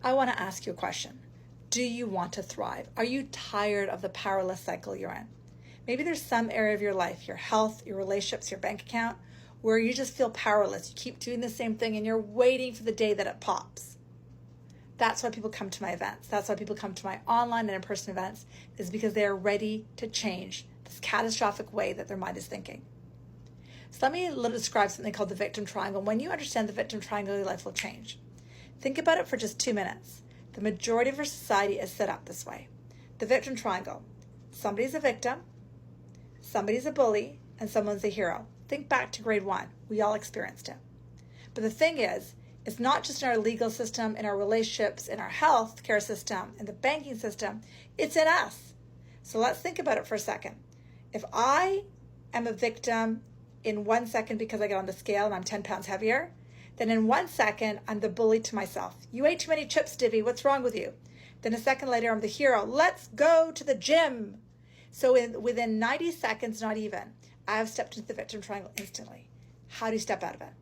I want to ask you a question. Do you want to thrive? Are you tired of the powerless cycle you're in? Maybe there's some area of your life, your health, your relationships, your bank account, where you just feel powerless. You keep doing the same thing and you're waiting for the day that it pops. That's why people come to my events. That's why people come to my online and in-person events, is because they are ready to change this catastrophic way that their mind is thinking. So let me describe something called the victim triangle. When you understand the victim triangle, your life will change. Think about it for just 2 minutes. The majority of our society is set up this way. The victim triangle. Somebody's a victim, somebody's a bully, and someone's a hero. Think back to grade 1. We all experienced it. But the thing is, it's not just in our legal system, in our relationships, in our health care system, in the banking system. It's in us. So let's think about it for a second. If I am a victim in 1 second because I get on the scale and I'm 10 pounds heavier, then in 1 second, I'm the bully to myself. You ate too many chips, Divi. What's wrong with you? Then a second later, I'm the hero. Let's go to the gym. So within 90 seconds, not even, I have stepped into the victim triangle instantly. How do you step out of it?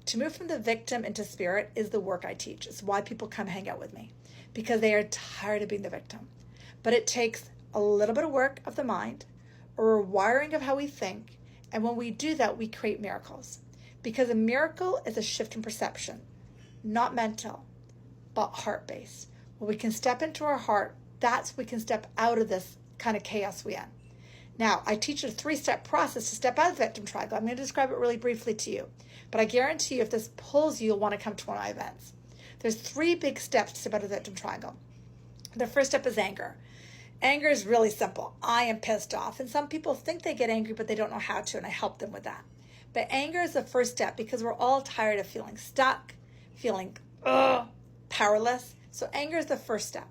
To move from the victim into spirit is the work I teach. It's why people come hang out with me, because they are tired of being the victim. But it takes a little bit of work of the mind, a rewiring of how we think, and when we do that, we create miracles. Because a miracle is a shift in perception, not mental, but heart-based. When we can step into our heart, that's when we can step out of this kind of chaos we're in. Now, I teach a 3-step process to step out of the victim triangle. I'm going to describe it really briefly to you. But I guarantee you, if this pulls you, you'll want to come to one of my events. There's 3 big steps to step out of the victim triangle. The first step is anger. Anger is really simple. I am pissed off. And some people think they get angry, but they don't know how to, and I help them with that. But anger is the first step because we're all tired of feeling stuck, feeling powerless. So anger is the first step.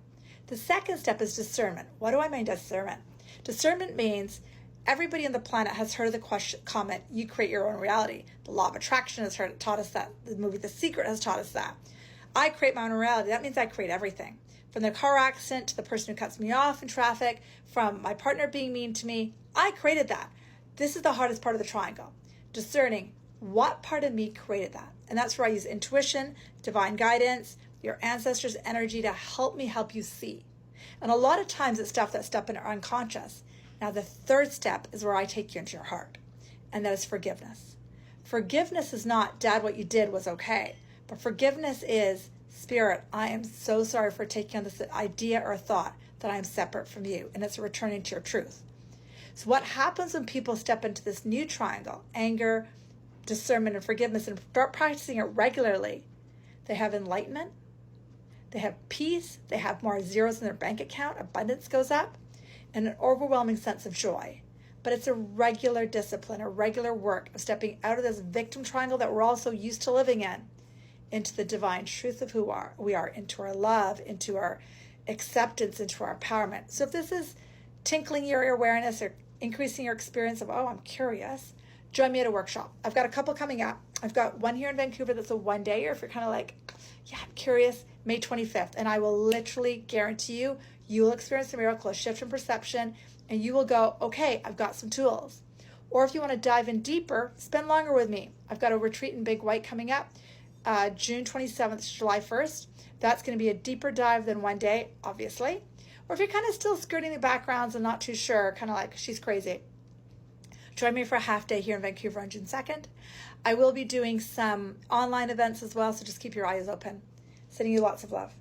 The second step is discernment. What do I mean discernment? Discernment means everybody on the planet has heard of the comment, you create your own reality. The law of attraction has taught us that. The movie The Secret has taught us that. I create my own reality. That means I create everything. From the car accident to the person who cuts me off in traffic, from my partner being mean to me, I created that. This is the hardest part of the triangle. Discerning what part of me created that. And that's where I use intuition, divine guidance, your ancestors' energy to help me help you see. And a lot of times it's stuff that's up in our unconscious. Now the third step is where I take you into your heart. And that is forgiveness. Forgiveness is not, Dad, what you did was okay. But forgiveness is, Spirit, I am so sorry for taking on this idea or thought that I am separate from you. And it's returning to your truth. So what happens when people step into this new triangle, anger, discernment, and forgiveness, and start practicing it regularly? They have enlightenment, they have peace, they have more zeros in their bank account, abundance goes up, and an overwhelming sense of joy. But it's a regular discipline, a regular work of stepping out of this victim triangle that we're all so used to living in, into the divine truth of who we are, into our love, into our acceptance, into our empowerment. So if this is tinkling your awareness or increasing your experience of, I'm curious, join me at a workshop. I've got a couple coming up. I've got one here in Vancouver that's a 1-day, or if you're kind of like, I'm curious, May 25th. And I will literally guarantee you, you will experience a miracle, a shift in perception, and you will go, okay, I've got some tools. Or if you want to dive in deeper, spend longer with me. I've got a retreat in Big White coming up, June 27th to July 1st. That's going to be a deeper dive than 1 day, obviously. Or if you're kind of still skirting the backgrounds and not too sure, kind of like, she's crazy, join me for a half day here in Vancouver on June 2nd. I will be doing some online events as well, so just keep your eyes open. Sending you lots of love.